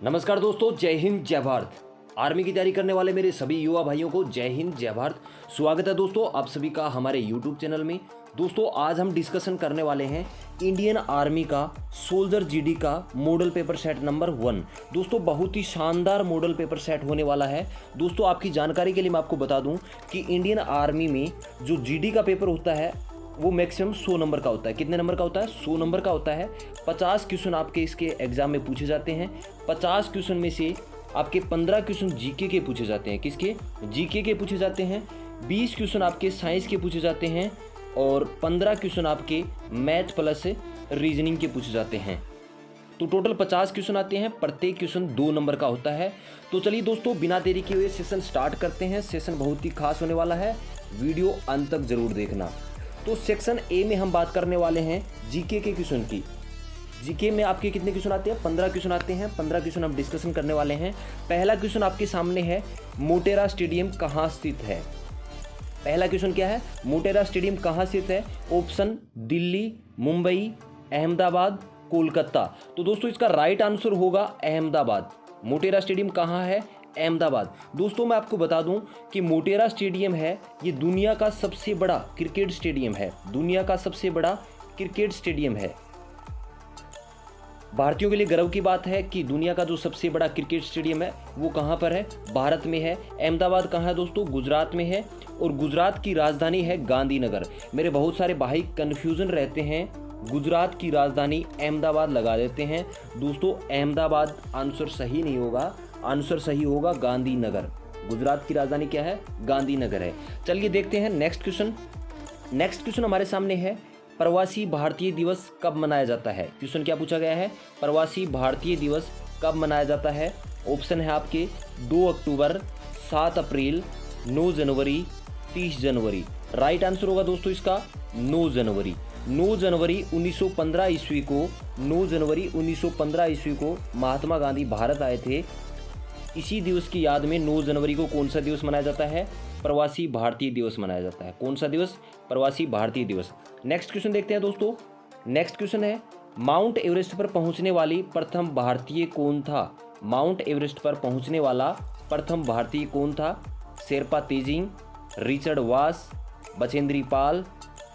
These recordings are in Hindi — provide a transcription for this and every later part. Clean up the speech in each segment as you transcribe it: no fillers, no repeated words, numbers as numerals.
नमस्कार दोस्तों, जय हिंद जय भारत। आर्मी की तैयारी करने वाले मेरे सभी युवा भाइयों को जय हिंद जय भारत। स्वागत है दोस्तों आप सभी का हमारे YouTube चैनल में। दोस्तों आज हम डिस्कशन करने वाले हैं इंडियन आर्मी का सोल्जर जीडी का मॉडल पेपर सेट नंबर 1। दोस्तों बहुत ही शानदार मॉडल पेपर सेट होने वाला है। दोस्तों आपकी जानकारी के लिए मैं आपको बता दूं कि इंडियन आर्मी में जो जीडी का पेपर होता है वो मैक्सिमम 100 नंबर का होता है। कितने नंबर का होता है? 100 नंबर का होता है। 50 क्वेश्चन आपके इसके एग्जाम में पूछे जाते हैं। 50 क्वेश्चन में से आपके 15 क्वेश्चन जीके के पूछे जाते हैं। किसके? जीके के पूछे जाते हैं। 20 क्वेश्चन आपके साइंस के पूछे जाते हैं और 15 क्वेश्चन आपके मैथ प्लस रीजनिंग के पूछे जाते हैं। तो टोटल 50 क्वेश्चन आते हैं। प्रत्येक क्वेश्चन 2 नंबर का होता है। तो चलिए दोस्तों बिना देरी किए हुए सेशन स्टार्ट करते हैं। सेशन बहुत ही खास होने वाला है, वीडियो अंत तक जरूर देखना। तो सेक्शन ए में हम बात करने वाले हैं जीके के क्वेश्चन की। जीके में आपके कितने क्वेश्चन आते हैं? 15 क्वेश्चन आते हैं। 15 क्वेश्चन हम डिस्कशन करने वाले हैं। पहला क्वेश्चन आपके सामने है, मोटेरा स्टेडियम कहाँ स्थित है? पहला क्वेश्चन क्या है? मोटेरा स्टेडियम कहाँ स्थित है? ऑप्शन दिल्ली, मुंबई, अहमदाबाद, कोलकाता। तो दोस्तों इसका राइट आंसर होगा अहमदाबाद। मोटेरा स्टेडियम कहाँ है? अहमदाबाद। दोस्तों मैं आपको बता दूं कि मोटेरा स्टेडियम है ये दुनिया का सबसे बड़ा क्रिकेट स्टेडियम है। दुनिया का सबसे बड़ा क्रिकेट स्टेडियम है। भारतीयों के लिए गर्व की बात है कि दुनिया का जो सबसे बड़ा क्रिकेट स्टेडियम है वो कहाँ पर है? भारत में है। अहमदाबाद कहाँ है दोस्तों? गुजरात में है। और गुजरात की राजधानी है गांधीनगर। मेरे बहुत सारे भाई कन्फ्यूजन रहते हैं, गुजरात की राजधानी अहमदाबाद लगा देते हैं। दोस्तों अहमदाबाद आंसर सही नहीं होगा, आंसर सही होगा गांधीनगर। गुजरात की राजधानी क्या है? गांधीनगर है। चलिए देखते हैं नेक्स्ट क्वेश्चन। नेक्स्ट क्वेश्चन हमारे सामने है, प्रवासी भारतीय दिवस कब मनाया जाता है? क्वेश्चन क्या पूछा गया है? प्रवासी भारतीय दिवस कब मनाया जाता है? ऑप्शन है आपके 2 अक्टूबर, 7 अप्रैल, 9 जनवरी, 30 जनवरी। राइट आंसर होगा दोस्तों इसका 9 जनवरी। 9 जनवरी 1915 ईस्वी को 9 जनवरी 1915 ईस्वी को महात्मा गांधी भारत आए थे। इसी दिवस की याद में 9 जनवरी को कौन सा दिवस मनाया जाता है? प्रवासी भारतीय दिवस मनाया जाता है। कौन सा दिवस? प्रवासी भारतीय दिवस। नेक्स्ट क्वेश्चन देखते हैं दोस्तों। नेक्स्ट क्वेश्चन है, माउंट एवरेस्ट पर पहुंचने वाली प्रथम भारतीय कौन था? माउंट एवरेस्ट पर पहुंचने वाला प्रथम भारतीय कौन था? शेरपा तेजिंग, रिचर्ड वास, बचेंद्री पाल,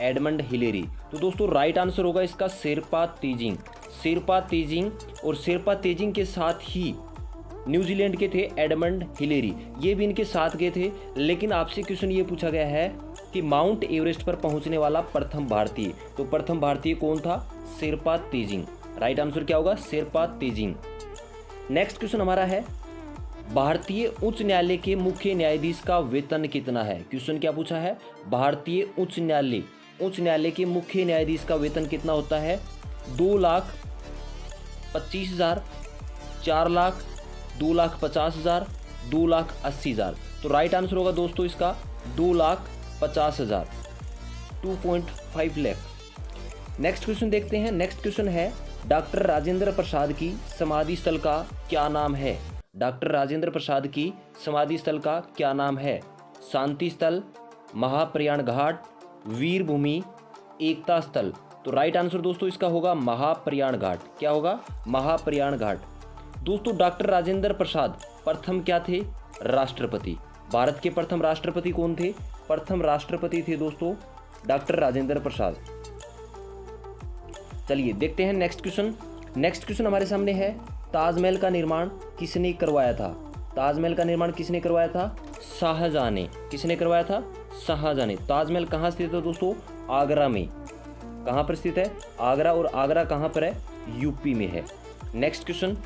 एडमंड हिलेरी। तो दोस्तों राइट आंसर होगा इसका शेरपा तेजिंग। शेरपा तेजिंग और शेरपा तेजिंग के साथ ही न्यूजीलैंड के थे एडमंड हिलेरी, ये भी इनके साथ गए थे। लेकिन आपसे क्वेश्चन ये पूछा गया है कि माउंट एवरेस्ट पर पहुंचने वाला प्रथम भारतीय, तो प्रथम भारतीय कौन था? शेरपा तेजिंग। राइट आंसर क्या होगा? शेरपा तेजिंग। नेक्स्ट क्वेश्चन हमारा है, भारतीय उच्च न्यायालय के मुख्य न्यायाधीश का वेतन कितना है? क्वेश्चन क्या पूछा है? भारतीय उच्च न्यायालय के मुख्य न्यायाधीश का वेतन कितना होता है? 2,25,000, 4,00,000, 2,50,000, 2,80,000। तो राइट आंसर होगा दोस्तों इसका 2,50,000, 2.5 लाख। नेक्स्ट क्वेश्चन देखते हैं। नेक्स्ट क्वेश्चन है, डॉक्टर राजेंद्र प्रसाद की समाधि स्थल का क्या नाम है? डॉक्टर राजेंद्र प्रसाद की समाधि स्थल का क्या नाम है? शांति स्थल, महाप्रयाण घाट, वीर भूमि, एकता स्थल। तो राइट आंसर दोस्तों इसका होगा महाप्रयाण घाट। क्या होगा? महाप्रयाण घाट। दोस्तों डॉक्टर राजेंद्र प्रसाद प्रथम क्या थे? राष्ट्रपति। भारत के प्रथम राष्ट्रपति कौन थे? प्रथम राष्ट्रपति थे दोस्तों डॉक्टर राजेंद्र प्रसाद। चलिए देखते हैं नेक्स्ट क्वेश्चन। नेक्स्ट क्वेश्चन हमारे सामने है, ताजमहल का निर्माण किसने करवाया था? ताजमहल का निर्माण किसने करवाया था? शाहजहां ने। किसने करवाया था? शाहजहां ने। ताजमहल कहाँ स्थित है दोस्तों? आगरा में। कहाँ पर स्थित है? आगरा। और आगरा कहाँ पर है? यूपी में है। नेक्स्ट क्वेश्चन,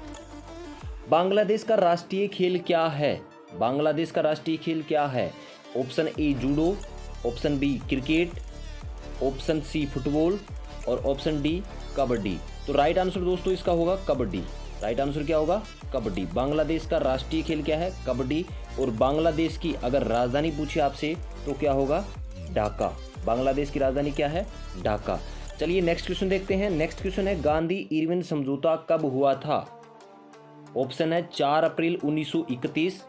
बांग्लादेश का राष्ट्रीय खेल क्या है? बांग्लादेश का राष्ट्रीय खेल क्या है? Option A judo, option B cricket, option C football और ऑप्शन डी कबड्डी। तो राइट आंसर दोस्तों इसका होगा कबड्डी। राइट आंसर क्या होगा? कबड्डी। बांग्लादेश का राष्ट्रीय खेल क्या है? कबड्डी। और बांग्लादेश की अगर राजधानी पूछे आपसे तो क्या होगा? ढाका। बांग्लादेश की राजधानी क्या है? ढाका। चलिए नेक्स्ट क्वेश्चन देखते हैं। नेक्स्ट क्वेश्चन है, गांधी इरविन समझौता कब हुआ था? ऑप्शन है 4 अप्रैल 1931,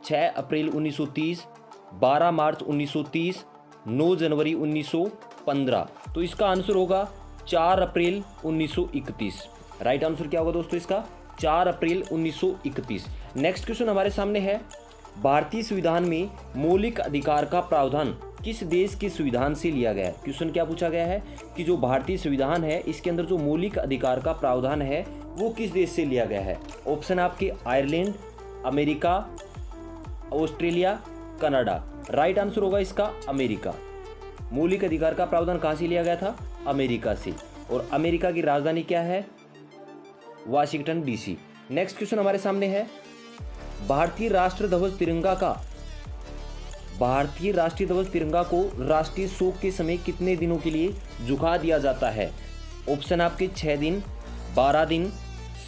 6 अप्रैल 1930, 12 मार्च 1930, 9 जनवरी 1915। तो इसका आंसर होगा 4 अप्रैल 1931। राइट आंसर क्या होगा दोस्तों इसका? 4 अप्रैल 1931। नेक्स्ट क्वेश्चन हमारे सामने है, भारतीय संविधान में मौलिक अधिकार का प्रावधान किस देश के संविधान से लिया गया है। क्वेश्चन क्या पूछा गया है कि जो भारतीय संविधान है इसके अंदर जो मौलिक अधिकार का प्रावधान है वो किस देश से लिया गया है। ऑप्शन आपके Ireland, America, Australia, Canada. Right answer होगा इसका अमेरिका। मौलिक अधिकार का प्रावधान कहाँ से लिया गया था, अमेरिका से। और अमेरिका की राजधानी क्या है, वाशिंगटन डीसी। नेक्स्ट क्वेश्चन हमारे सामने है, भारतीय राष्ट्रीय ध्वज तिरंगा को राष्ट्रीय शोक के समय कितने दिनों के लिए झुका दिया जाता है। ऑप्शन आपके 6 दिन, 12 दिन,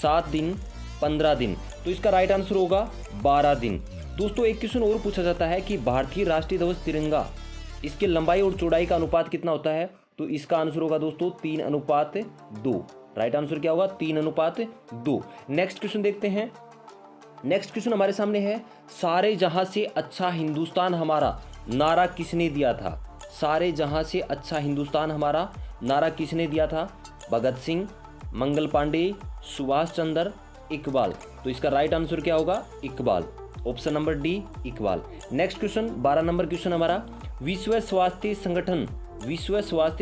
7 दिन, 15 दिन। तो इसका राइट आंसर होगा 12 दिन। दोस्तों एक क्वेश्चन और पूछा जाता है कि भारतीय राष्ट्रीय ध्वज तिरंगा इसके लंबाई और चौड़ाई का अनुपात कितना होता है। तो इसका आंसर होगा दोस्तों 3:2। राइट आंसर क्या होगा, 3:2। नेक्स्ट क्वेश्चन देखते हैं। नेक्स्ट क्वेश्चन हमारे सामने है, सारे जहां से अच्छा हिंदुस्तान हमारा नारा किसने दिया था। सारे जहां से अच्छा हिंदुस्तान हमारा नारा किसने दिया था। भगत सिंह, मंगल पांडे, सुभाष चंद्र, इकबाल। तो इसका राइट आंसर क्या होगा, Iqbal. Option number D, Iqbal. Next question 12 number question हमारा, विश्व स्वास्थ्य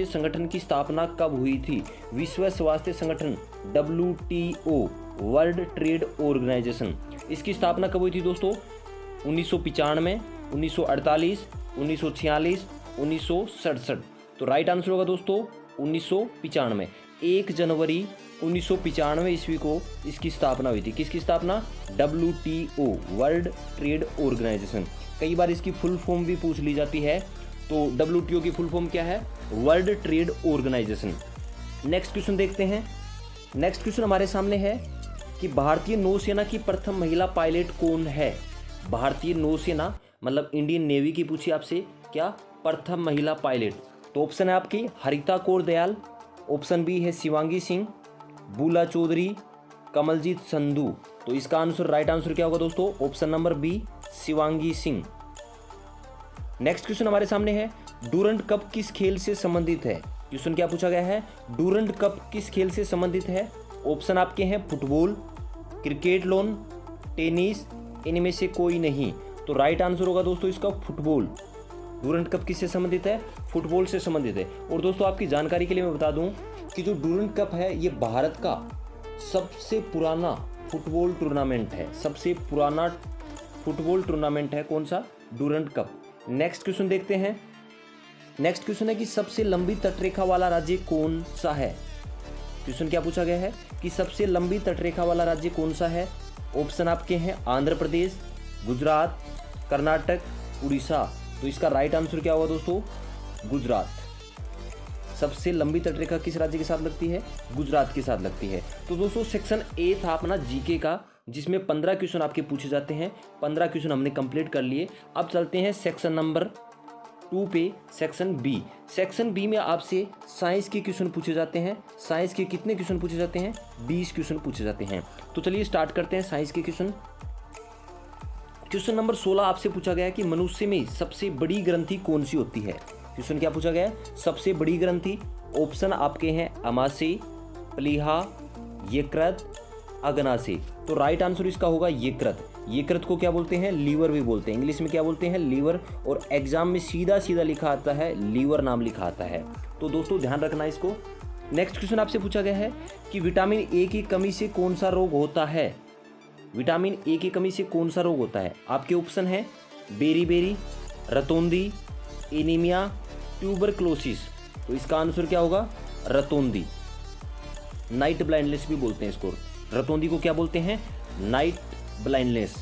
संगठन की स्थापना कब हुई थी। विश्व स्वास्थ्य संगठन WTO, वर्ल्ड ट्रेड ऑर्गेनाइजेशन, इसकी स्थापना कब हुई थी दोस्तों। 1995, 1948, 1946, 1967। तो राइट आंसर होगा दोस्तों 1995। 1 जनवरी 1995 ईस्वी को इसकी स्थापना हुई थी। किसकी स्थापना, WTO, वर्ल्ड ट्रेड ऑर्गेनाइजेशन। कई बार इसकी फुल फॉर्म भी पूछ ली जाती है। तो WTO की फुल फॉर्म क्या है, world trade organisation. Next question देखते हैं। नेक्स्ट क्वेश्चन हमारे सामने है कि भारतीय नौसेना की प्रथम महिला पायलट कौन है। भारतीय नौसेना मतलब इंडियन नेवी की पूछी आपसे क्या, प्रथम महिला पायलट। तो ऑप्शन है आपकी हरिता कौर दयाल, ऑप्शन बी है शिवांगी सिंह, बूला चौधरी, कमलजीत संधू। तो इसका आंसर, राइट आंसर क्या होगा दोस्तों, option number B, Shivangi Singh. Next question हमारे सामने है, डूरंट कप किस खेल से संबंधित है। क्वेश्चन क्या पूछा गया है, डूरंट कप किस खेल से संबंधित है। ऑप्शन आपके हैं फुटबॉल, क्रिकेट लोन, टेनिस, इनमें से कोई नहीं। तो राइट आंसर होगा दोस्तों इसका फुटबॉल। डूरंट कप किससे संबंधित है, फुटबॉल से संबंधित है। और दोस्तों आपकी जानकारी के लिए मैं बता दूं कि जो डूरंट कप है ये भारत का सबसे पुराना फुटबॉल टूर्नामेंट है। सबसे पुराना फुटबॉल टूर्नामेंट है कौन सा, डूरंट कप। नेक्स्ट क्वेश्चन देखते हैं। नेक्स्ट क्वेश्चन है कि सबसे लंबी तटरेखा वाला राज्य कौन सा है। क्वेश्चन क्या पूछा गया है कि सबसे लंबी तटरेखा वाला राज्य कौन सा है। ऑप्शन आपके हैं आंध्र प्रदेश, गुजरात, कर्नाटक, उड़ीसा। तो इसका राइट आंसर क्या होगा दोस्तों, गुजरात। सबसे लंबी तटरेखा किस राज्य के साथ लगती है, गुजरात के साथ लगती है। तो दोस्तों सेक्शन ए था अपना जीके का, जिसमें 15 क्वेश्चन आपके पूछे जाते हैं। 15 क्वेश्चन हमने कंप्लीट कर लिए। अब चलते हैं सेक्शन नंबर 2 पे, सेक्शन बी। सेक्शन बी में आपसे साइंस के क्वेश्चन पूछे जाते हैं। साइंस के कितने क्वेश्चन पूछे जाते हैं, 20 क्वेश्चन पूछे जाते हैं। तो चलिए स्टार्ट करते हैं साइंस के क्वेश्चन। क्वेश्चन नंबर 16 आपसे पूछा गया है कि मनुष्य में सबसे बड़ी ग्रंथि कौन सी होती है। क्वेश्चन क्या पूछा गया है, सबसे बड़ी ग्रंथि। ऑप्शन आपके हैं अमाशय, प्लीहा, यकृत, अग्नाशय। तो राइट आंसर इसका होगा यकृत। यकृत को क्या बोलते हैं, लीवर भी बोलते हैं। इंग्लिश में क्या बोलते हैं, लीवर। और एग्जाम में सीधा सीधा लिखा आता है, लीवर नाम लिखा आता है। तो दोस्तों ध्यान रखना इसको। नेक्स्ट क्वेश्चन आपसे पूछा गया है कि विटामिन ए की कमी से कौन सा रोग होता है। विटामिन ए की कमी से कौन सा रोग होता है। आपके ऑप्शन है बेरी, रतौंधी, एनीमिया, ट्यूबरक्लोसिस। तो इसका आंसर क्या होगा, रतौंधी। नाइट ब्लाइंडनेस भी बोलते हैं इसको। रतौंधी को क्या बोलते हैं, नाइट ब्लाइंडनेस।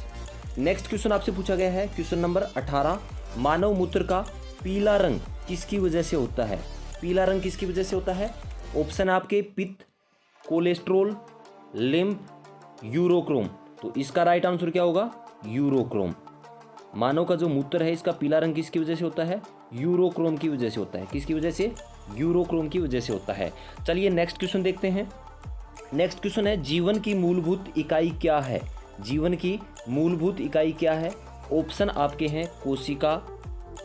नेक्स्ट क्वेश्चन आपसे पूछा गया है क्वेश्चन नंबर 18, मानव मूत्र का पीला रंग किसकी वजह से होता है। पीला रंग किसकी वजह से होता है। ऑप्शन आपके पित्त, कोलेस्ट्रोल, लिम्फ, यूरोक्रोम। तो इसका राइट आंसर क्या होगा, यूरोक्रोम। मानव का जो मूत्र है इसका पीला रंग किसकी वजह से होता है, यूरोक्रोम की वजह से होता है। किसकी वजह से, यूरोक्रोम की वजह से होता है। चलिए नेक्स्ट क्वेश्चन देखते हैं। नेक्स्ट क्वेश्चन है जीवन की मूलभूत इकाई क्या है। जीवन की मूलभूत इकाई क्या है। ऑप्शन आपके हैं कोशिका,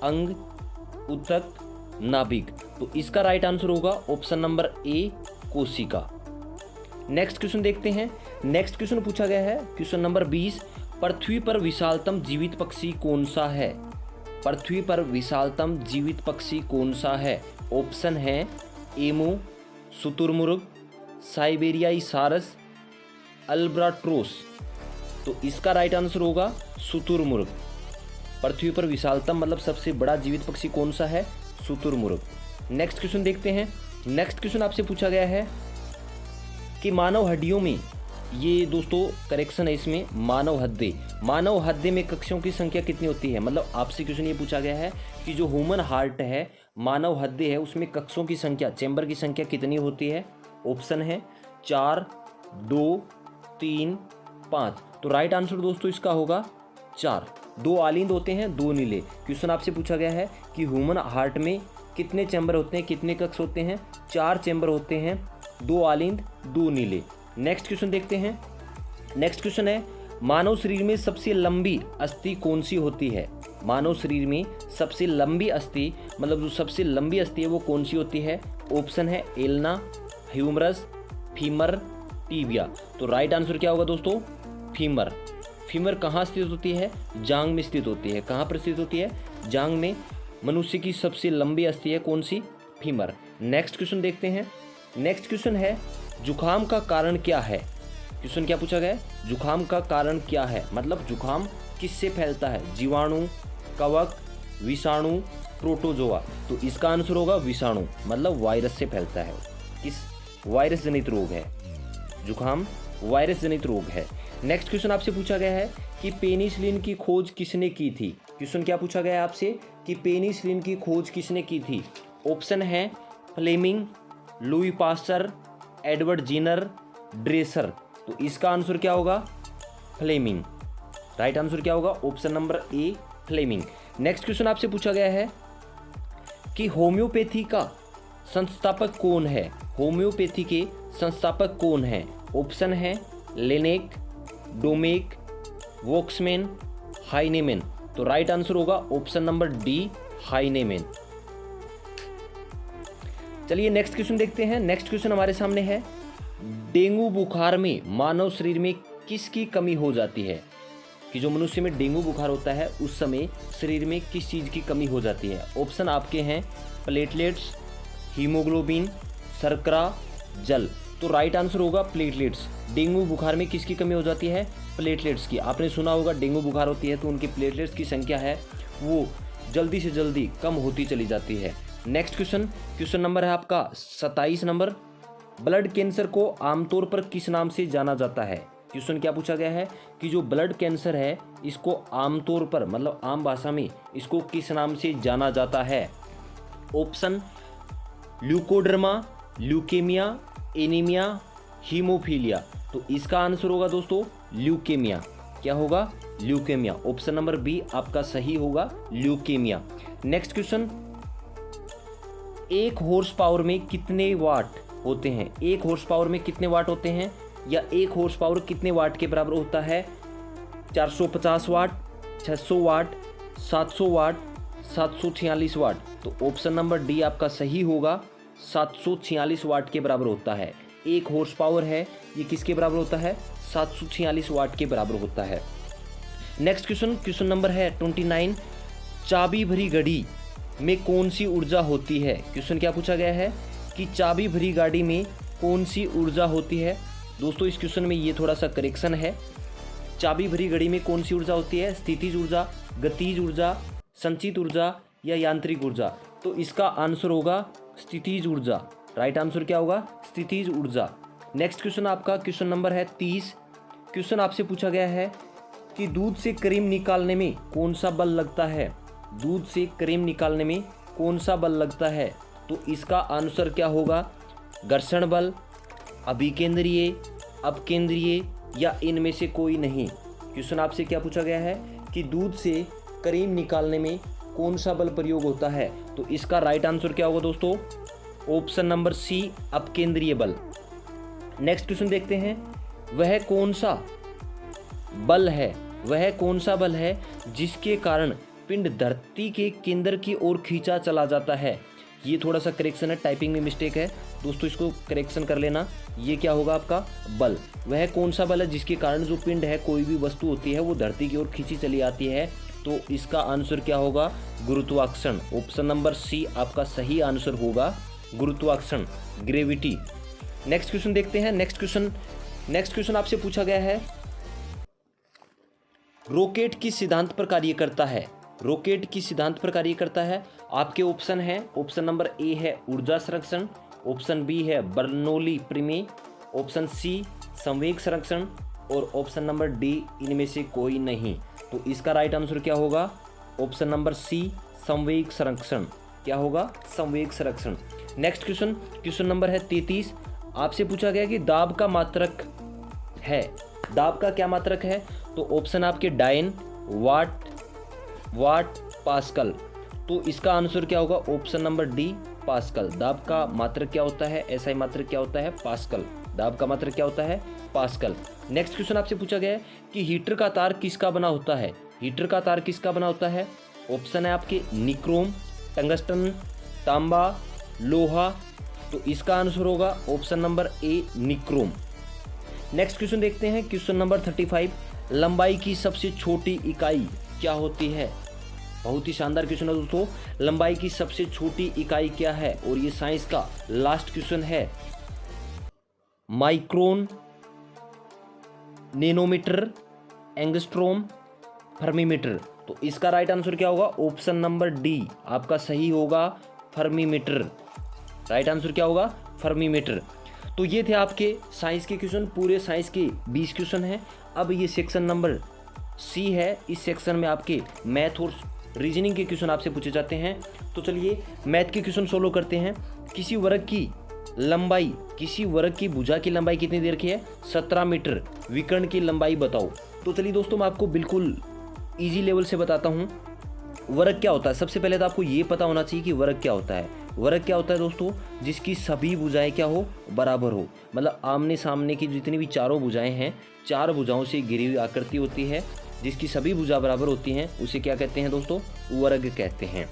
अंग, ऊतक, नाभिक। तो इसका राइट आंसर होगा ऑप्शन नंबर ए, कोशिका। नेक्स्ट क्वेश्चन देखते हैं। नेक्स्ट क्वेश्चन पूछा गया है क्वेश्चन नंबर 20, पृथ्वी पर विशालतम जीवित पक्षी कौन सा है? पृथ्वी पर विशालतम जीवित पक्षी कौन सा है? ऑप्शन है एमू, शुतुरमुर्ग, साइबेरियाई सारस, अल्बाट्रोस। तो इसका राइट आंसर होगा शुतुरमुर्ग। पृथ्वी पर विशालतम मतलब सबसे बड़ा जीवित पक्षी कौन सा है? शुतुरमुर्ग। नेक्स्ट क्वेश्चन देखते हैं। नेक्स्ट क्वेश्चन आपसे पूछा गया है कि मानव हड्डियों में, ये दोस्तों करेक्शन है इसमें, मानव हड्डी में कक्षों की संख्या कितनी होती है? मतलब आपसे क्वेश्चन ये पूछा गया है कि जो ह्यूमन हार्ट है, मानव हड्डी है, उसमें कक्षों की संख्या, चैम्बर की संख्या कितनी होती है? ऑप्शन है 4, 2, 3, 5। तो राइट आंसर दोस्तों इसका होगा 4। 2 आलिंद होते हैं, 2 नीले। क्वेश्चन आपसे पूछा गया है कि ह्यूमन हार्ट में कितने चैम्बर होते हैं, कितने कक्ष होते हैं? 4 चैम्बर होते हैं, 2 आलिंद, 2 नीले। नेक्स्ट क्वेश्चन देखते हैं। नेक्स्ट क्वेश्चन है, मानव शरीर में सबसे लंबी अस्थि कौन सी होती है? मानव शरीर में सबसे लंबी अस्थि, मतलब जो सबसे लंबी अस्थि है वो कौन सी होती है? ऑप्शन है एल्ना, ह्यूमरस, फीमर, टीबिया। तो राइट आंसर क्या होगा दोस्तों? फीमर। फीमर कहाँ स्थित होती है? जांग में स्थित होती है। कहाँ पर स्थित होती है? जांग में। मनुष्य की सबसे लंबी अस्थि है कौन सी? फीमर। नेक्स्ट क्वेश्चन देखते हैं। नेक्स्ट क्वेश्चन है, जुखाम का कारण क्या है? क्वेश्चन क्या पूछा गया है? जुखाम का कारण क्या है? मतलब जुखाम किससे फैलता है? जीवाणु, कवक, विषाणु, प्रोटोजोआ। तो इसका आंसर होगा विषाणु, मतलब वायरस से फैलता है। किस वायरस जनित रोग है जुखाम, वायरस जनित रोग है। नेक्स्ट क्वेश्चन आपसे पूछा गया है कि पेनिसिलिन की खोज किसने की थी? क्वेश्चन क्या पूछा गया है आपसे कि पेनिसिलिन की खोज किसने की थी? ऑप्शन है Fleming, Louis Pasteur, Edward Jenner, Dresser. तो इसका आंसर क्या होगा? फ्लेमिंग। राइट आंसर क्या होगा? Option number A, Fleming. Next question आपसे पूछा गया है कि होम्योपैथी का संस्थापक कौन है? होम्योपैथी के संस्थापक कौन है? ऑप्शन है लेनेक, डोमेक, वॉक्समैन, हाइनेमैन। तो राइट आंसर होगा ऑप्शन नंबर डी, हाइनेमैन। चलिए नेक्स्ट क्वेश्चन देखते हैं। नेक्स्ट क्वेश्चन हमारे सामने है, डेंगू बुखार में मानव शरीर में किसकी कमी हो जाती है? कि जो मनुष्य में डेंगू बुखार होता है उस समय शरीर में किस चीज़ की कमी हो जाती है? ऑप्शन आपके हैं प्लेटलेट्स, हीमोग्लोबिन, शर्करा, जल। तो राइट आंसर होगा प्लेटलेट्स। डेंगू बुखार में किसकी कमी हो जाती है? प्लेटलेट्स की। आपने सुना होगा डेंगू बुखार होती है तो उनके प्लेटलेट्स की संख्या है वो जल्दी से जल्दी कम होती चली जाती है। नेक्स्ट क्वेश्चन, क्वेश्चन नंबर है आपका 27 नंबर, ब्लड कैंसर को आमतौर पर किस नाम से जाना जाता है? क्वेश्चन क्या पूछा गया है कि जो ब्लड कैंसर है इसको आमतौर पर, मतलब आम भाषा में इसको किस नाम से जाना जाता है? Option leucoderma, leukaemia, anaemia, haemophilia. तो इसका आंसर होगा दोस्तों ल्यूकेमिया। क्या होगा? ल्यूकेमिया। ऑप्शन नंबर बी आपका सही होगा, leukaemia. Next question, 1 horse power में कितने वाट होते हैं? 1 हॉर्स पावर में कितने वाट होते हैं, या 1 हॉर्स पावर कितने वाट के बराबर होता है? 450 वाट, 600 वाट, 700 वाट, 746 वाट। तो ऑप्शन नंबर डी आपका सही होगा, 746 वाट के बराबर होता है। 1 हॉर्स पावर है ये किसके बराबर होता है? 746 वाट के बराबर होता है। नेक्स्ट क्वेश्चन, क्वेश्चन नंबर है 29, चाबी भरी घड़ी में कौन सी ऊर्जा होती है? क्वेश्चन क्या पूछा गया है कि चाबी भरी गाड़ी में कौन सी ऊर्जा होती है? दोस्तों इस क्वेश्चन में ये थोड़ा सा करेक्शन है। चाबी भरी घड़ी में कौन सी ऊर्जा होती है? स्थितिज ऊर्जा, गतिज ऊर्जा, संचित ऊर्जा या यांत्रिक ऊर्जा। तो इसका आंसर होगा स्थितिज ऊर्जा। राइट आंसर क्या होगा? स्थितिज ऊर्जा। नेक्स्ट क्वेश्चन आपका क्वेश्चन नंबर है 30। क्वेश्चन आपसे पूछा गया है कि दूध से क्रीम निकालने में कौन सा बल लगता है? दूध से क्रीम निकालने में कौन सा बल लगता है? तो इसका आंसर क्या होगा? घर्षण बल, अभिकेंद्रीय, अपकेंद्रीय या इनमें से कोई नहीं। क्वेश्चन आपसे क्या पूछा गया है कि दूध से क्रीम निकालने में कौन सा बल प्रयोग होता है? तो इसका राइट आंसर क्या होगा दोस्तों? ऑप्शन नंबर सी, अपकेंद्रीय बल। नेक्स्ट क्वेश्चन देखते हैं, वह कौन सा बल है, वह कौन सा बल है जिसके कारण पिंड धरती के केंद्र की ओर खींचा चला जाता है? ये थोड़ा सा करेक्शन है, टाइपिंग में मिस्टेक है, दोस्तों इसको करेक्शन कर लेना, ये क्या होगा आपका बल। वह कौन सा बल है जिसके कारण जो पिंड है, कोई भी वस्तु होती है, वो धरती की ओर खींची चली आती है। तो इसका आंसर क्या होगा, गुरुत्वाकर्षण। ऑप्शन नंबर सी आपका सही आंसर होगा, गुरुत्वाकर्षण, ग्रेविटी। नेक्स्ट क्वेश्चन देखते हैं। नेक्स्ट क्वेश्चन आपसे पूछा गया है, रॉकेट किस सिद्धांत पर कार्य करता है। रॉकेट किस सिद्धांत पर कार्य करता है। आपके ऑप्शन है, ऑप्शन नंबर ए है ऊर्जा संरक्षण, ऑप्शन बी है बर्नौली प्रमेय, ऑप्शन सी संवेग संरक्षण और ऑप्शन नंबर डी इनमें से कोई नहीं। तो इसका राइट आंसर क्या होगा, ऑप्शन नंबर सी संवेग संरक्षण। क्या होगा, संवेग संरक्षण। नेक्स्ट क्वेश्चन नंबर है 33। आपसे पूछा गया कि दाब का मात्रक है, दाब का क्या मात्रक है। तो ऑप्शन आपके डायन, वाट, पास्कल। तो इसका आंसर क्या होगा, ऑप्शन नंबर डी पास्कल। दाब का मात्रक क्या होता है, एसआई मात्रक क्या होता है, पास्कल। दाब का मात्रक क्या होता है, पास्कल। नेक्स्ट क्वेश्चन आपसे पूछा गया है कि हीटर का तार किसका बना होता है। हीटर का तार किसका बना होता है। ऑप्शन है आपके निक्रोम, टंगस्टन, तांबा, लोहा। तो इसका आंसर होगा ऑप्शन नंबर ए निक्रोम। नेक्स्ट क्वेश्चन देखते हैं, क्वेश्चन नंबर 35। लंबाई की सबसे छोटी इकाई क्या होती है। बहुत ही शानदार क्वेश्चन है दोस्तों, लंबाई की सबसे छोटी इकाई क्या है। और ये साइंस का लास्ट क्वेश्चन है, माइक्रोन, नैनोमीटर, एंगस्ट्रोम, फर्मीमीटर। तो इसका राइट आंसर क्या होगा, ऑप्शन नंबर डी आपका सही होगा, फर्मीमीटर। राइट आंसर क्या होगा, फर्मीमीटर। तो ये थे आपके साइंस के क्वेश्चन, पूरे साइंस के 20 क्वेश्चन हैं। अब ये सेक्शन नंबर सी है, इस सेक्शन में आपके मैथ और रीजनिंग के क्वेश्चन आपसे पूछे जाते हैं। तो चलिए मैथ के क्वेश्चन सोल्व करते हैं। किसी वर्ग की लंबाई, किसी वर्ग की भुजा की लंबाई कितनी देर की है, 17 मीटर। विकर्ण की लंबाई बताओ। तो चलिए दोस्तों मैं आपको बिल्कुल ईजी लेवल से बताता हूँ वर्ग क्या होता है। सबसे पहले तो आपको ये पता होना चाहिए कि वर्ग क्या होता है। वर्ग क्या होता है दोस्तों, जिसकी सभी भुजाएं क्या हो, बराबर हो। मतलब आमने सामने की जितनी भी चारों भुजाएं हैं, चार भुजाओं से घिरी हुई आकृति होती है, जिसकी सभी भुजा बराबर होती हैं, उसे क्या कहते हैं दोस्तों, वर्ग कहते हैं।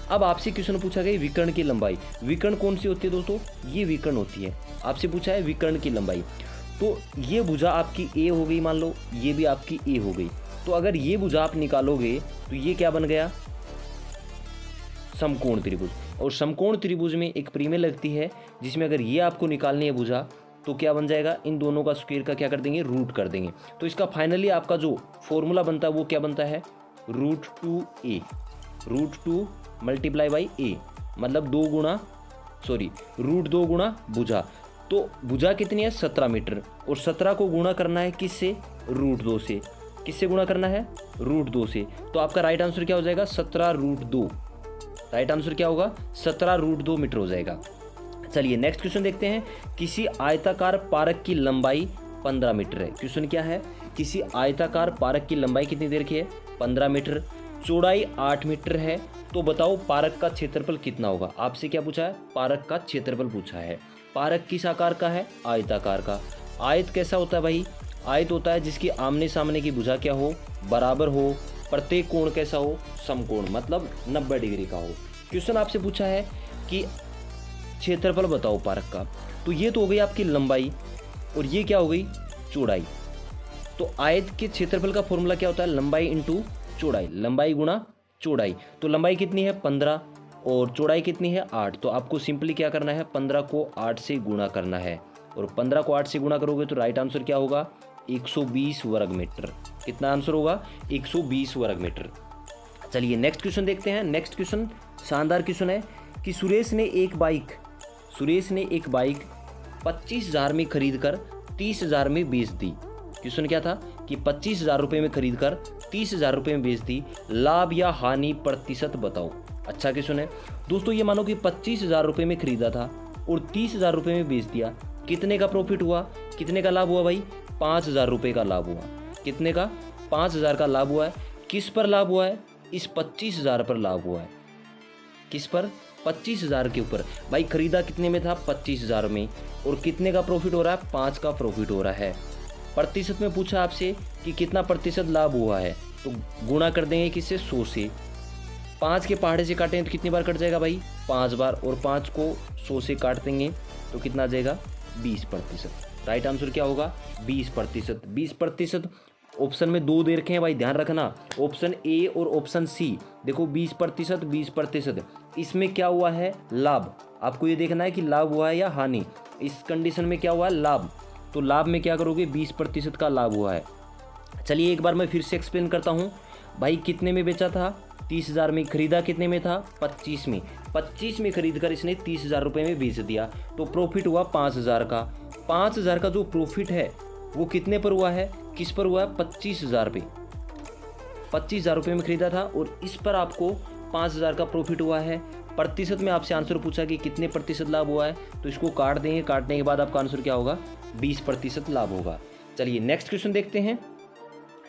अब आपसे क्वेश्चन पूछा गया विकर्ण की लंबाई। विकर्ण कौन सी होती है दोस्तों, ये विकर्ण होती है। आपसे पूछा है विकर्ण की लंबाई। तो ये भुजा आपकी ए हो गई, मान लो ये भी आपकी ए हो गई। तो अगर ये भुजा आप निकालोगे तो ये क्या बन गया, समकोण त्रिभुज। और समकोण त्रिभुज में एक परिमेय लगती है, जिसमें अगर ये आपको निकालनी है भुजा तो क्या बन जाएगा, इन दोनों का स्क्वायर का क्या कर देंगे, रूट कर देंगे। तो इसका फाइनली आपका जो फॉर्मूला बनता है वो क्या बनता है, √2a, √2 मल्टीप्लाई बाई ए, मतलब √2 गुणा भुजा। तो भुजा कितनी है, 17 मीटर। और 17 को गुणा करना है किससे, √2 से। किससे गुणा करना है, √2 से। तो आपका राइट आंसर क्या हो जाएगा, 17√2। राइट आंसर क्या होगा, 17√2 मीटर हो जाएगा। चलिए नेक्स्ट क्वेश्चन देखते हैं। किसी आयताकार पारक की लंबाई 15 मीटर है। क्वेश्चन क्या है, किसी आयताकार पारक की लंबाई कितनी देर की है, 15 मीटर। चौड़ाई 8 मीटर है। तो बताओ पारक का क्षेत्रफल कितना होगा। आपसे क्या पूछा है, पारक का क्षेत्रफल पूछा है। पारक किस आकार का है, आयताकार का। आयत कैसा होता है भाई, आयत होता है जिसकी आमने सामने की भुजा क्या हो, बराबर हो। प्रत्येक कोण कैसा हो, समकोण, मतलब 90 डिग्री का हो। क्वेश्चन आपसे पूछा है कि क्षेत्रफल बताओ पारक का। तो ये तो हो गई आपकी लंबाई और ये क्या हो गई, चौड़ाई। तो आयत के क्षेत्रफल का फॉर्मूला क्या होता है, लंबाई इंटू चौड़ाई, लंबाई गुणा चौड़ाई। तो लंबाई कितनी है 15 और चौड़ाई कितनी है 8। तो आपको सिंपली क्या करना है, 15 को 8 से गुणा करना है। और 15 को 8 से गुणा करोगे तो राइट आंसर क्या होगा, 120 वर्ग मीटर। कितना आंसर होगा, 120 वर्ग मीटर। चलिए नेक्स्ट क्वेश्चन देखते हैं। नेक्स्ट क्वेश्चन शानदार क्वेश्चन है कि सुरेश ने एक बाइक 25,000 में खरीद कर 30,000 में बेच दी। क्वेश्चन क्या था कि 25,000 रुपये में खरीद कर 30,000 रुपये में बेच दी, लाभ या हानि प्रतिशत बताओ। अच्छा क्वेश्चन है दोस्तों। ये मानो कि 25,000 रुपये में खरीदा था और 30,000 रुपये में बेच दिया। कितने का प्रॉफिट हुआ, कितने का लाभ हुआ भाई, 5,000 रुपये का लाभ हुआ। कितने का, 5,000 का लाभ हुआ है। किस पर लाभ हुआ है, इस 25,000 पर लाभ हुआ है। किस पर, 25,000 के ऊपर। भाई खरीदा कितने में था, 25,000 में। और कितने का प्रॉफिट हो रहा है, 5 का प्रॉफिट हो रहा है। प्रतिशत में पूछा आपसे कि कितना प्रतिशत लाभ हुआ है, तो गुणा कर देंगे किससे, 100 से। 5 के पहाड़े से काटें तो कितनी बार कट जाएगा भाई? 5 बार। और 5 को 100 से काट देंगे तो कितना आ जाएगा? 20%। राइट आंसर क्या होगा? 20%। 20%। ऑप्शन में 2 दे रखे हैं भाई, ध्यान रखना, ऑप्शन ए और ऑप्शन सी। देखो 20%, 20%, इसमें क्या हुआ है? लाभ। आपको ये देखना है कि लाभ हुआ है या हानि। इस कंडीशन में क्या हुआ है? लाभ। तो लाभ में क्या करोगे? 20% का लाभ हुआ है। चलिए एक बार मैं फिर से एक्सप्लेन करता हूँ। भाई कितने में बेचा था? 30,000 में। खरीदा कितने में था? 25 में। 25 में खरीद कर इसने 30,000 रुपये में बेच दिया, तो प्रॉफिट हुआ 5,000 का। 5,000 का जो प्रॉफिट है वो कितने पर हुआ है? किस पर हुआ है? 25,000 पे। 25,000 रुपये में खरीदा था और इस पर आपको 5,000 का प्रॉफिट हुआ है। प्रतिशत में आपसे आंसर पूछा कि कितने प्रतिशत लाभ हुआ है, तो इसको काट देंगे। काटने के बाद आपका आंसर क्या होगा? 20% लाभ होगा। चलिए नेक्स्ट क्वेश्चन देखते हैं।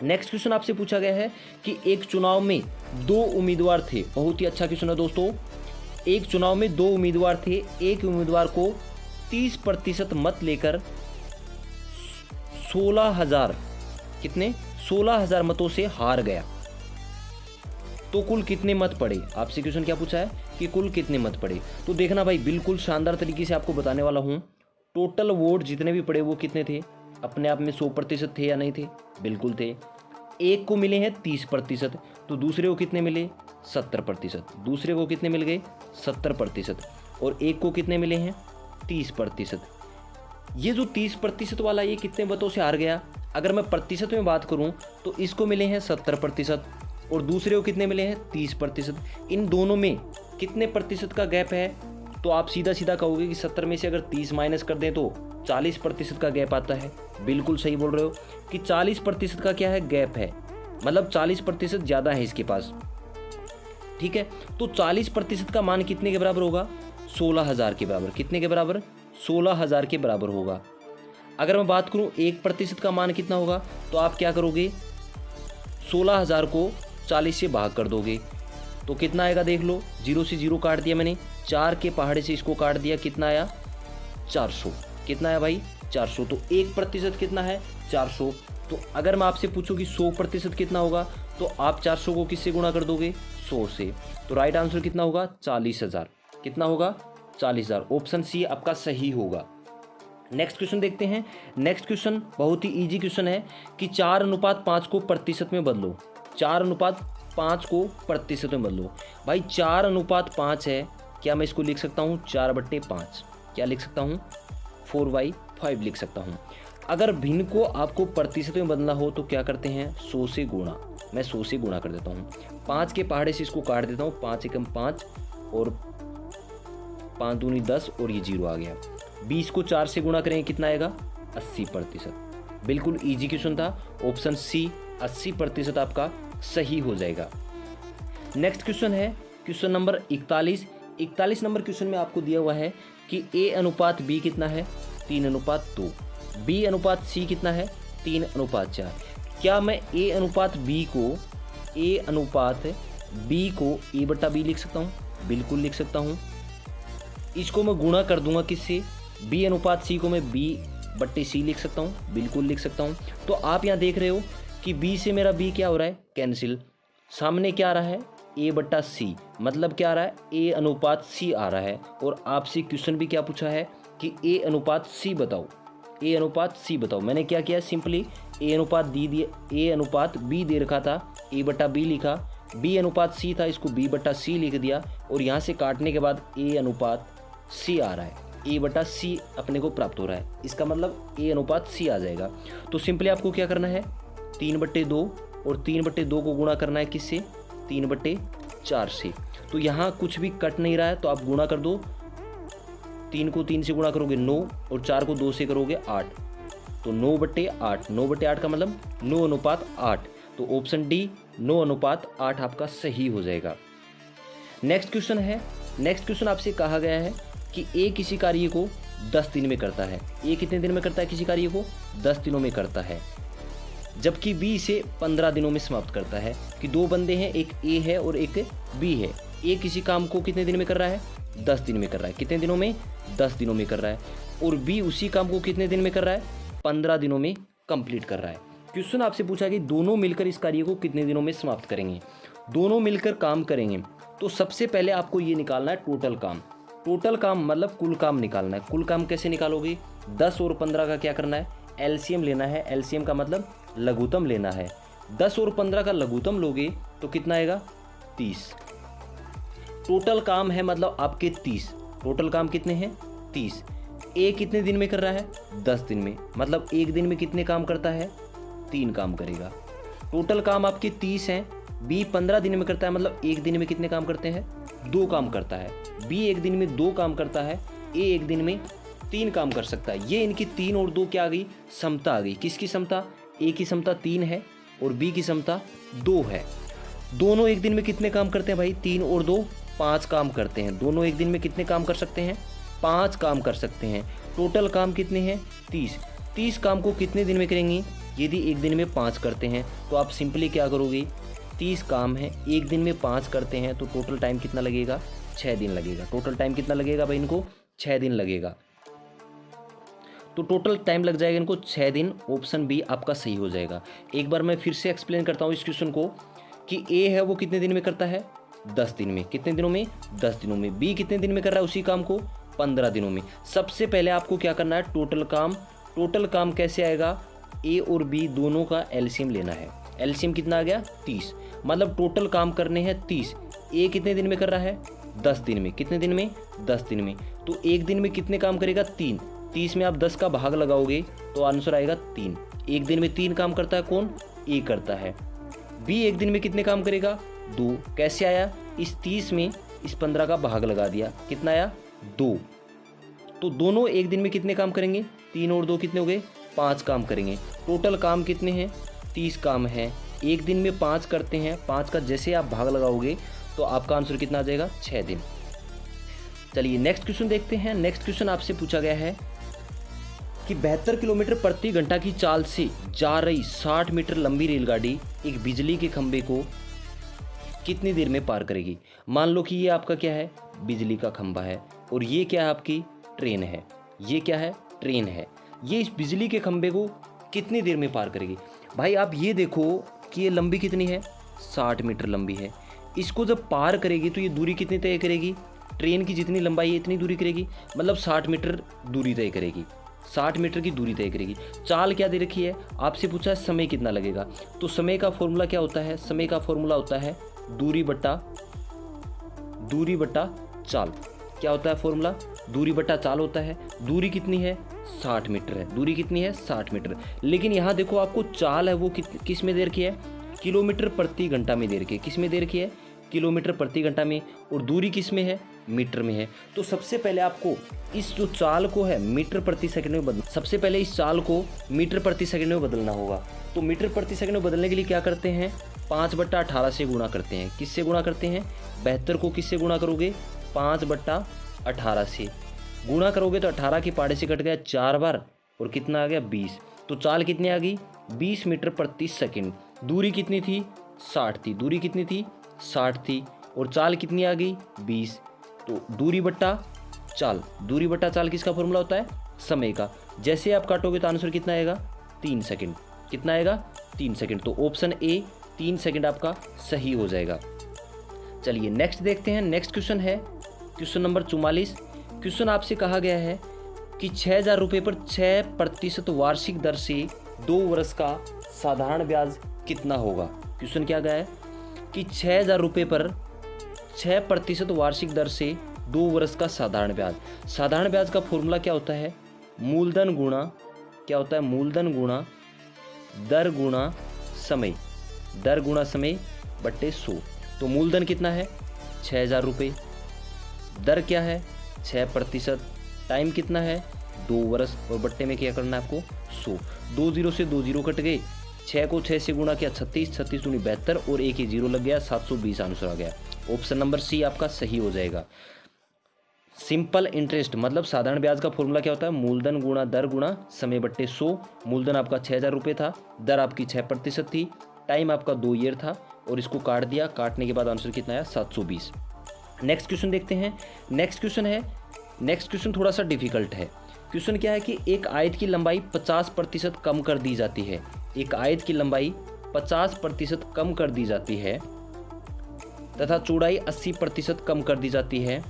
नेक्स्ट क्वेश्चन आपसे पूछा गया है कि एक चुनाव में 2 उम्मीदवार थे। बहुत ही अच्छा क्वेश्चन है दोस्तों। एक चुनाव में 2 उम्मीदवार थे। एक उम्मीदवार को 30% मत लेकर 16,000 कितने? 16,000 मतों से हार गया, तो कुल कितने मत पड़े? आपसे क्वेश्चन क्या पूछा है कि कुल कितने मत पड़े। तो देखना भाई, बिल्कुल शानदार तरीके से आपको बताने वाला हूं। टोटल वोट जितने भी पड़े वो कितने थे? अपने आप में 100% थे या नहीं थे? बिल्कुल थे। एक को मिले हैं 30%, तो दूसरे को कितने मिले? 70%। दूसरे को कितने मिल गए? 70%। और एक को कितने मिले हैं? 30%। ये जो 30% वाला, ये कितने मतों से हार गया? अगर मैं प्रतिशत में बात करूं तो इसको मिले हैं 70% और दूसरे को कितने मिले हैं? 30%। इन दोनों में कितने प्रतिशत का गैप है? तो आप सीधा सीधा कहोगे कि 70 में से अगर 30 माइनस कर दें तो 40% का गैप आता है। बिल्कुल सही बोल रहे हो कि 40% का क्या है? गैप है, मतलब 40% ज़्यादा है इसके पास। ठीक है, तो 40% का मान कितने के बराबर होगा? 16,000 के बराबर। कितने के बराबर? 16,000 के बराबर होगा। अगर मैं बात करूं 1% का मान कितना होगा, तो आप क्या करोगे? 16,000 को 40 से भाग कर दोगे तो कितना आएगा? देख लो, 0 से 0 काट दिया मैंने, 4 के पहाड़े से इसको काट दिया, कितना आया? 400। कितना है भाई? 400। तो 1% कितना है? 400। तो अगर मैं आपसे पूछूं कि 100% कितना होगा, तो आप 400 को किससे गुणा कर दोगे? 100 से। तो राइट आंसर कितना होगा? 40,000। कितना होगा? 40,000। ऑप्शन सी आपका सही होगा। नेक्स्ट क्वेश्चन देखते हैं। नेक्स्ट क्वेश्चन बहुत ही इजी क्वेश्चन है कि 4:5 को प्रतिशत में बदलो। 4:5 को प्रतिशत में बदलो। भाई 4:5 है, क्या मैं इसको लिख सकता हूँ 4/5? क्या लिख सकता हूँ? 4/5 लिख सकता हूँ। अगर भिन्न को आपको प्रतिशत में बदलना हो तो क्या करते हैं? 100 से गुणा। मैं 100 से गुणा कर देता हूँ। 5 के पहाड़े से इसको काट देता हूँ, 5 एकम 5 और 5 दूनी 10 और ये 0 आ गया। 20 को 4 से गुणा करेंगे, कितना आएगा? 80%। बिल्कुल इजी क्वेश्चन था। ऑप्शन सी 80% आपका सही हो जाएगा। नेक्स्ट क्वेश्चन है क्वेश्चन नंबर 41। 41 नंबर क्वेश्चन में आपको दिया हुआ है कि A/B कितना है? 3:2। B/C कितना है? 3:4। क्या मैं A/B को A/B लिख सकता हूँ? बिल्कुल लिख सकता हूँ। इसको मैं गुणा कर दूंगा किससे? B/C को मैं B/C लिख सकता हूँ, बिल्कुल लिख सकता हूँ। तो आप यहाँ देख रहे हो कि B से मेरा B क्या हो रहा है? कैंसिल। सामने क्या आ रहा है? A/C, मतलब क्या आ रहा है? A/C आ रहा है। और आपसे क्वेश्चन भी क्या पूछा है कि A/C बताओ। A/C बताओ। मैंने क्या किया? सिंपली A/B दे रखा था, A/B लिखा, B/C था, इसको B/C लिख दिया और यहाँ से काटने के बाद A/C आ रहा है। A/C अपने को प्राप्त हो रहा है, इसका मतलब A/C आ जाएगा। तो सिंपली आपको क्या करना है? 3/2 और 3/2 को गुणा करना है किससे? 3/4 से। तो यहाँ कुछ भी कट नहीं रहा है, तो आप गुणा कर दो। 3 को 3 से गुणा करोगे 9 और 4 को 2 से करोगे 8, तो 9/8। 9/8 का मतलब 9:8। तो ऑप्शन डी 9:8 आपका सही हो जाएगा। नेक्स्ट क्वेश्चन है। नेक्स्ट क्वेश्चन आपसे कहा गया है कि ए किसी कार्य को 10 दिन में करता है। ए कितने दिन में करता है? किसी कार्य को 10 दिनों में करता है, जबकि बी इसे 15 दिनों में समाप्त करता है। कि 2 बंदे हैं, एक ए है और एक बी है। ए किसी काम को कितने दिन में कर रहा है? 10 दिन में कर रहा है। कितने दिनों में? 10 दिनों में कर रहा है। और बी उसी काम को कितने दिन में कर रहा है? 15 दिनों में कंप्लीट कर रहा है। क्वेश्चन आपसे पूछा कि दोनों मिलकर इस कार्य को कितने दिनों में समाप्त करेंगे। दोनों मिलकर काम करेंगे। तो सबसे पहले आपको ये निकालना है टोटल काम। टोटल काम मतलब कुल काम निकालना है। कुल काम कैसे निकालोगे? 10 और 15 का क्या करना है? एलसीएम लेना है। एलसीएम का मतलब लघुत्तम लेना है। 10 और 15 का लघुत्तम लोगे तो कितना आएगा? 30। टोटल काम है मतलब आपके 30। टोटल काम कितने हैं? 30। ए कितने दिन में कर रहा है? 10 दिन में। मतलब एक दिन में कितने काम करता है? 3 काम करेगा। टोटल काम आपके 30 हैं। बी 15 दिन में करता है, मतलब एक दिन में कितने काम करते हैं? 2 काम करता है। बी एक दिन में 2 काम करता है। ए एक दिन में 3 काम कर सकता है। ये इनकी 3 और 2 क्या आ गई? समता आ गई। किसकी समता? ए की समता 3 है और बी की समता 2 है। दोनों एक दिन में कितने काम करते हैं भाई? 3 और 2 5 काम करते हैं। दोनों एक दिन में कितने काम कर सकते हैं? 5 काम कर सकते हैं। टोटल काम कितने हैं? 30। 30 काम को कितने दिन में करेंगे? यदि एक दिन में 5 करते हैं तो आप सिंपली क्या करोगे? 30 काम है, एक दिन में 5 करते हैं तो टोटल टाइम कितना लगेगा? 6 दिन लगेगा। टोटल टाइम कितना लगेगा भाई इनको? 6 दिन लगेगा। तो टोटल टाइम लग जाएगा इनको 6 दिन। ऑप्शन बी आपका सही हो जाएगा। एक बार मैं फिर से एक्सप्लेन करता हूँ इस क्वेश्चन को कि ए है वो कितने दिन में करता है? 10 दिन में। कितने दिनों में? 10 दिनों में। बी कितने दिन में कर रहा है उसी काम को? 15 दिनों में। सबसे पहले आपको क्या करना है? टोटल काम। टोटल काम कैसे आएगा? ए और बी दोनों का एलसीएम लेना है। एलसीएम कितना आ गया? 30। मतलब टोटल काम करने हैं 30। ए कितने दिन में कर रहा है? 10 दिन में। कितने दिन में? 10 दिन में। तो एक दिन में कितने काम करेगा? 3। 30 में आप 10 का भाग लगाओगे तो आंसर आएगा 3। एक दिन में 3 काम करता है कौन? ए करता है। बी एक दिन में कितने काम करेगा? 2। कैसे आया? इस 30 में इस 15 का भाग लगा दिया। कितना आया? 2। तो दोनों एक दिन में कितने काम करेंगे? 3 और 2 कितने हो गए? 5 काम करेंगे। टोटल काम कितने हैं? 30 काम है। एक दिन में 5 करते हैं। 5 का जैसे आप भाग लगाओगे तो आपका आंसर कितना आ जाएगा? 6 दिन। चलिए नेक्स्ट क्वेश्चन देखते हैं। नेक्स्ट क्वेश्चन आपसे पूछा गया है कि 72 किलोमीटर प्रति घंटा की चाल से जा रही 60 मीटर लंबी रेलगाड़ी एक बिजली के खंभे को कितनी देर में पार करेगी? मान लो कि ये आपका क्या है? बिजली का खंभा है और ये क्या है? आपकी ट्रेन है। ये क्या है? ट्रेन है। ये इस बिजली के खंभे को कितनी देर में पार करेगी? भाई आप ये देखो कि ये लंबी कितनी है? 60 मीटर लंबी है। इसको जब पार करेगी तो ये दूरी कितनी तय करेगी? ट्रेन की जितनी लंबाई है इतनी दूरी करेगी। मतलब 60 मीटर दूरी तय करेगी। 60 मीटर की दूरी तय करेगी। चाल क्या दे रखी है? आपसे पूछा है समय कितना लगेगा। तो समय का फॉर्मूला क्या होता है? समय का फॉर्मूला होता है दूरी बट्टा चाल। क्या होता है फॉर्मूला? दूरी बट्टा चाल होता है। दूरी कितनी है? 60 मीटर है। दूरी कितनी है? 60 मीटर। लेकिन यहाँ देखो आपको चाल है वो किस में दे रखी है? किलोमीटर प्रति घंटा में दे रखी है। किस में दे रखी है? किलोमीटर प्रति घंटा में। और दूरी किस में है? मीटर में है। तो सबसे पहले आपको इस जो चाल को है मीटर प्रति सेकंड में बदल सबसे पहले इस चाल को मीटर प्रति सेकंड में बदलना होगा। तो मीटर प्रति सेकंड में बदलने के लिए क्या करते हैं? 5/18 से गुणा करते हैं। किससे गुणा करते हैं? 72 को किससे गुणा करोगे? 5/18 से गुणा करोगे तो 18 की पाड़े से कट गया 4 बार और कितना आ गया? 20। तो चाल कितनी आ गई? 20 मीटर प्रति सेकंड। दूरी कितनी थी? 60 थी। दूरी कितनी थी? 60 थी। और चाल कितनी आ गई? 20। तो दूरी बट्टा चाल। दूरी बट्टा चाल किसका फॉर्मूला होता है? समय का। जैसे आप काटोगे तो आंसर कितना आएगा? 3 सेकंड। कितना आएगा? 3 सेकंड। तो ऑप्शन ए 3 सेकंड आपका सही हो जाएगा। चलिए नेक्स्ट देखते हैं। नेक्स्ट क्वेश्चन है क्वेश्चन नंबर 44। क्वेश्चन आपसे कहा गया है कि 6,000 रुपये पर 6% वार्षिक दर से 2 वर्ष का साधारण ब्याज कितना होगा? क्वेश्चन क्या गया है कि 6,000 रुपये पर 6% वार्षिक दर से 2 वर्ष का साधारण ब्याज। साधारण ब्याज का फॉर्मूला क्या होता है? मूलधन गुणा क्या होता है? मूलधन गुणा दर गुणा समय। दर गुणा समय बट्टे 100। तो मूलधन कितना है? 6,000 रुपये। दर क्या है? 6%। टाइम कितना है? 2 वर्ष। और बट्टे में क्या करना है आपको? 100। 2 जीरो से 2 जीरो कट गए। 6 को 6 से गुणा किया 36। 36 दूनी 72 और एक ही जीरो लग गया। 720 आंसर आ गया। ऑप्शन नंबर सी आपका सही हो जाएगा। सिंपल इंटरेस्ट मतलब साधारण ब्याज का फॉर्मूला क्या होता है? मूलधन गुणा दर गुणा समय बट्टे 100। मूलधन आपका 6,000 रुपये था। दर आपकी 6% थी। टाइम आपका 2 ईयर था और इसको काट दिया। काटने के बाद आंसर कितना आया? 720। नेक्स्ट क्वेश्चन देखते हैं। नेक्स्ट क्वेश्चन थोड़ा सा डिफिकल्ट है। क्वेश्चन क्या है कि एक आयत की लंबाई 50% कम कर दी जाती है। एक आयत की लंबाई 50% कम कर दी जाती है तथा चौड़ाई 80% कम कर दी जाती है,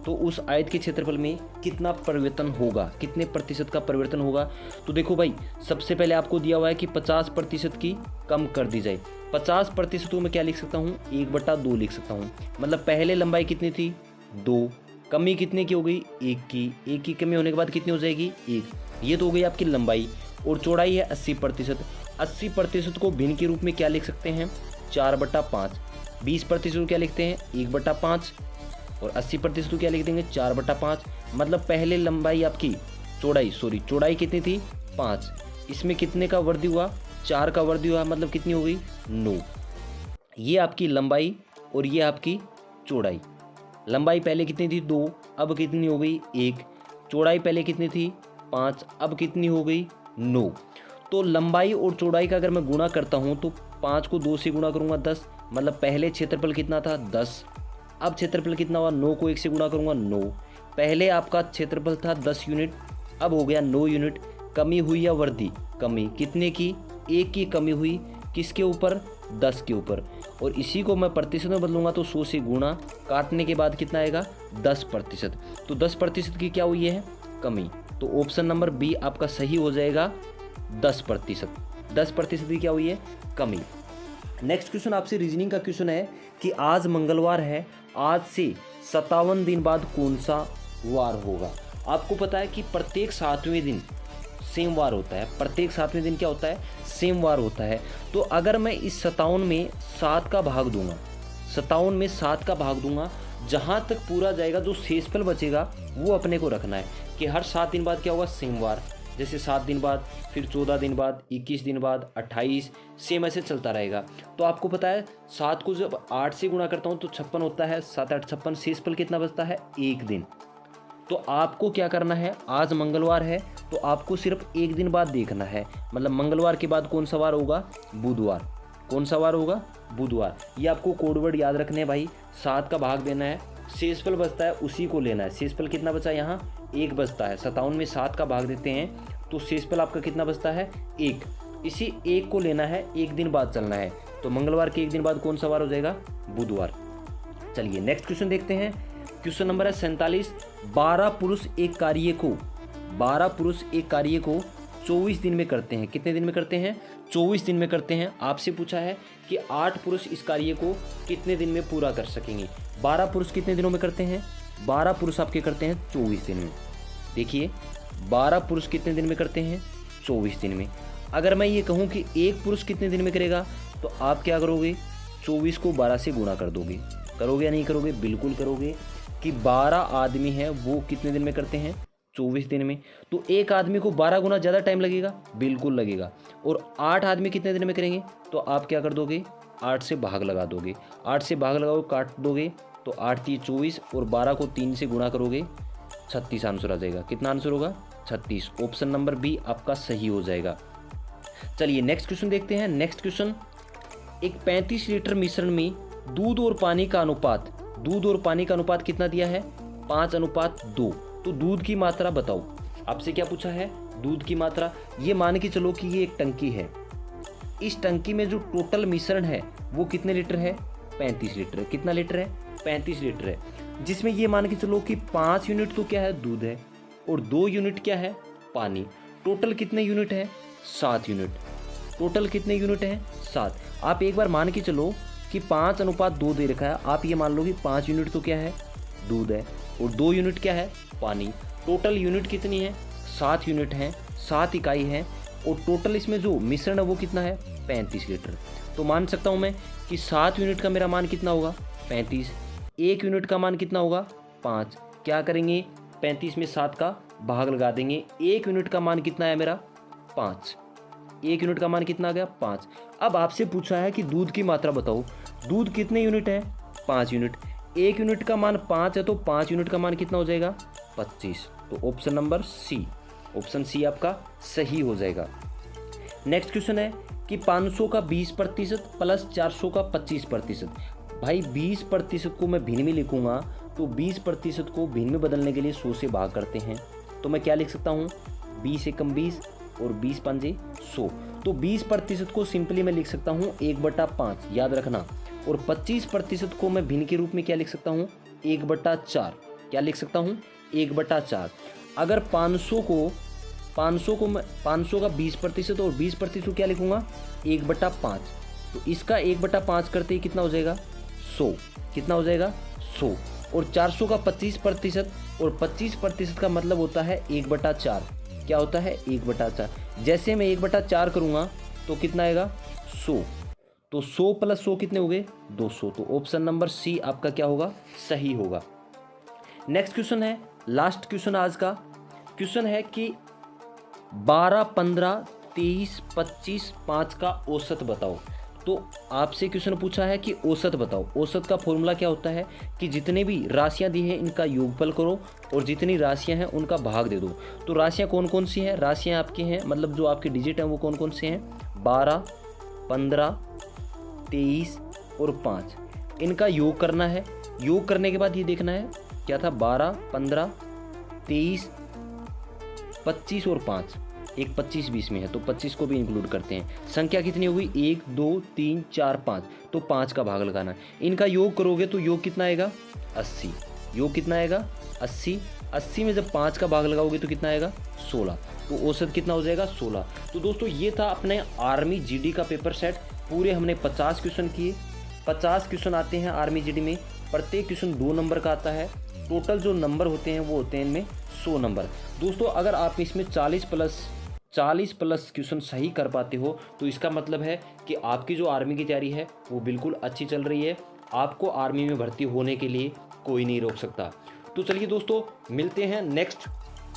तो उस आयत के क्षेत्रफल में कितना परिवर्तन होगा, कितने प्रतिशत का परिवर्तन होगा। तो देखो भाई, सबसे पहले आपको दिया हुआ है कि 50% की कम कर दी जाए। 50% को मैं क्या लिख सकता हूँ, 1/2 लिख सकता हूँ। मतलब पहले लंबाई कितनी थी, 2, कमी कितने की हो गई, 1 की। 1 की कमी होने के बाद कितनी हो जाएगी, 1। ये तो हो गई आपकी लंबाई। और चौड़ाई है 80%। 80% को भिन्न के रूप में क्या लिख सकते हैं, 4/5। 20% को क्या लिखते हैं, 1/5। और 80% को क्या लिख देंगे, 4/5। मतलब पहले लंबाई आपकी चौड़ाई कितनी थी, 5। इसमें कितने का वृद्धि हुआ, 4 का वृद्धि हुआ, मतलब कितनी हो गई, 9। ये आपकी लंबाई और ये आपकी चौड़ाई। लंबाई पहले कितनी थी, 2, अब कितनी हो गई, 1। चौड़ाई पहले कितनी थी, 5, अब कितनी हो गई, 9। तो लंबाई और चौड़ाई का अगर मैं गुणा करता हूँ तो 5 को 2 से गुणा करूँगा, 10। मतलब पहले क्षेत्रफल कितना था, 10। अब क्षेत्रफल कितना हुआ, 9 को 1 से गुणा करूँगा, 9। पहले आपका क्षेत्रफल था 10 यूनिट, अब हो गया 9 यूनिट। कमी हुई या वृद्धि, कमी कितने की, 1 की कमी हुई, किसके ऊपर, 10 के ऊपर। और इसी को मैं प्रतिशत में बदलूंगा तो 100 से गुणा, काटने के बाद कितना आएगा, 10%। तो 10% की क्या हुई है, कमी। तो ऑप्शन नंबर बी आपका सही हो जाएगा, 10%। 10% की क्या हुई है, कमी। नेक्स्ट क्वेश्चन आपसे रीजनिंग का क्वेश्चन है कि आज मंगलवार है, आज से 57 दिन बाद कौन सा वार होगा। आपको पता है कि प्रत्येक 7वें दिन सेमवार होता है। प्रत्येक 7वें दिन क्या होता है, सेमवार होता है। तो अगर मैं इस 57 में 7 का भाग दूंगा, 57 में 7 का भाग दूंगा, जहाँ तक पूरा जाएगा जो शेषफल बचेगा वो अपने को रखना है कि हर 7 दिन बाद क्या होगा, सेमवार। जैसे 7 दिन बाद, फिर 14 दिन बाद, 21 दिन बाद, 28, सेम ऐसे चलता रहेगा। तो आपको पता है 7 को जब 8 से गुणा करता हूँ तो 56 होता है, 7 8 56, शेषफल कितना बचता है, 1 दिन। तो आपको क्या करना है, आज मंगलवार है तो आपको सिर्फ 1 दिन बाद देखना है। मतलब मंगलवार के बाद कौन सा वार होगा, बुधवार। कौन सा वार होगा, बुधवार। ये आपको कोडवर्ड याद रखने हैं भाई। 7 का भाग देना है, शेषफल बचता है उसी को लेना है। शेषफल कितना बचा, यहाँ 1 बचता है। 57 में 7 का भाग देते हैं तो शेषफल आपका कितना बचता है, 1। इसी 1 को लेना है, 1 दिन बाद चलना है। तो मंगलवार के 1 दिन बाद कौन सा वार हो जाएगा, बुधवार। चलिए नेक्स्ट क्वेश्चन देखते हैं। क्वेश्चन नंबर है 47। 12 पुरुष एक कार्य को 24 दिन में करते हैं। कितने दिन में करते हैं, 24 दिन में करते हैं। आपसे पूछा है कि 8 पुरुष इस कार्य को कितने दिन में पूरा कर सकेंगे। 12 पुरुष कितने दिनों में करते हैं, 12 पुरुष आपके करते हैं 24 दिन में। देखिए 12 पुरुष कितने दिन में करते हैं, 24 दिन में। अगर मैं ये कहूँ कि एक पुरुष कितने दिन में करेगा, तो आप क्या करोगे, 24 को 12 से गुणा कर दोगे। करोगे या नहीं करोगे, बिल्कुल करोगे। कि 12 आदमी हैं वो कितने दिन में करते हैं, 24 दिन में। तो एक आदमी को 12 गुना ज़्यादा टाइम लगेगा, बिल्कुल लगेगा। और 8 आदमी कितने दिन में करेंगे, तो आप क्या कर दोगे, 8 से भाग लगा दोगे। 8 से भाग लगाओ, काट दोगे तो 8 3 24 और 12 को 3 से गुणा करोगे, 36 आंसर आ जाएगा। कितना आंसर होगा, 36। ऑप्शन नंबर बी आपका सही हो जाएगा। चलिए नेक्स्ट क्वेश्चन देखते हैं। नेक्स्ट क्वेश्चन, एक 35 लीटर मिश्रण में दूध और पानी का अनुपात कितना दिया है, 5:2। तो दूध की मात्रा बताओ। आपसे क्या पूछा है, दूध की मात्रा। ये मान के चलो कि ये एक टंकी है। इस टंकी में जो टोटल मिश्रण है वो कितने लीटर है, 35 लीटर। कितना लीटर है, 35 लीटर है। जिसमें ये मान के चलो कि 5 यूनिट तो क्या है, दूध है, और 2 यूनिट क्या है, पानी। टोटल कितने यूनिट है, 7 यूनिट। टोटल कितने यूनिट हैं, 7। आप एक बार मान के चलो कि 5:2 दे रखा है। आप ये मान लो कि 5 यूनिट तो क्या है, दूध है, और 2 यूनिट क्या है, पानी। टोटल यूनिट कितनी है, 7 यूनिट हैं, 7 इकाई हैं। और टोटल इसमें जो मिश्रण है वो कितना है, 35 लीटर। तो मान सकता हूँ मैं कि 7 यूनिट का मेरा मान कितना होगा, 35। 1 यूनिट का मान कितना होगा, 5। क्या करेंगे, 35 में 7 का भाग लगा देंगे। 1 यूनिट का मान कितना है मेरा, 5। 1 यूनिट का मान कितना आ गया, 5। अब आपसे पूछा है कि दूध की मात्रा बताओ। दूध कितने यूनिट है, 5 यूनिट। 1 यूनिट का मान 5 है तो 5 यूनिट का मान कितना हो जाएगा, 25। तो option number C, option C आपका सही हो जाएगा। नेक्स्ट क्वेश्चन है कि 500 का 20% प्लस 400 का 25%। भाई 20% को मैं भिन्न में लिखूंगा तो 20% को भिन्न में बदलने के लिए 100 से भाग करते हैं। तो मैं क्या लिख सकता हूँ, 20 एकम 20 और 20 पंजे 100। तो 20% को सिंपली मैं लिख सकता हूँ 1/5। याद रखना और 25% को मैं भिन्न के रूप में क्या लिख सकता हूँ, 1/4। क्या लिख सकता हूँ, 1/4। अगर 500 को मैं 500 का 20% और 20% क्या लिखूँगा, 1/5। तो इसका 1/5 करते ही कितना हो जाएगा, 100। कितना हो जाएगा, 100। और 400 का 25% और 25% का मतलब होता है 1/4। क्या होता है, 1/4। जैसे मैं 1/4 करूँगा तो कितना आएगा, 100। तो 100 + 100 कितने हो गए, 200। तो ऑप्शन नंबर सी आपका क्या होगा, सही होगा। नेक्स्ट क्वेश्चन है, लास्ट क्वेश्चन आज का क्वेश्चन है कि 12, 15, 23, 25, 5 का औसत बताओ। तो आपसे क्वेश्चन पूछा है कि औसत बताओ। औसत का फॉर्मूला क्या होता है कि जितने भी राशियां दी हैं इनका योगफल करो और जितनी राशियां हैं उनका भाग दे दो। तो राशियां कौन कौन सी हैं, राशियां आपकी हैं मतलब जो आपके डिजिट हैं वो कौन कौन से हैं, 12, 15, 23 और 5। इनका योग करना है। योग करने के बाद ये देखना है क्या था, 12, 15, 23, 25 और 5। एक 25 20 में है तो 25 को भी इंक्लूड करते हैं। संख्या कितनी होगी, 1, 2, 3, 4, 5। तो 5 का भाग लगाना है। इनका योग करोगे तो योग कितना आएगा, 80। योग कितना आएगा, 80। 80 में जब 5 का भाग लगाओगे तो कितना आएगा, 16। तो औसत कितना हो जाएगा, 16। तो दोस्तों ये था अपने आर्मी जीडी का पेपर सेट। पूरे हमने 50 क्वेश्चन किए। 50 क्वेश्चन आते हैं आर्मी जीडी में। प्रत्येक क्वेश्चन 2 नंबर का आता है। टोटल जो नंबर होते हैं वो होते हैं इनमें 100 नंबर। दोस्तों अगर आप इसमें 40 प्लस क्वेश्चन सही कर पाते हो तो इसका मतलब है कि आपकी जो आर्मी की तैयारी है वो बिल्कुल अच्छी चल रही है। आपको आर्मी में भर्ती होने के लिए कोई नहीं रोक सकता। तो चलिए दोस्तों, मिलते हैं नेक्स्ट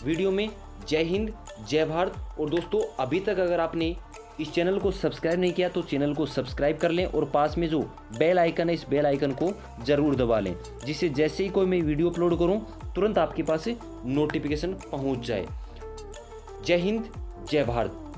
वीडियो में। जय हिंद, जय भारत। और दोस्तों अभी तक अगर आपने इस चैनल को सब्सक्राइब नहीं किया तो चैनल को सब्सक्राइब कर लें और पास में जो बेल आइकन है इस बेल आइकन को ज़रूर दबा लें, जिससे जैसे ही कोई मैं वीडियो अपलोड करूं तुरंत आपके पास नोटिफिकेशन पहुंच जाए। जय हिंद, जय भारत।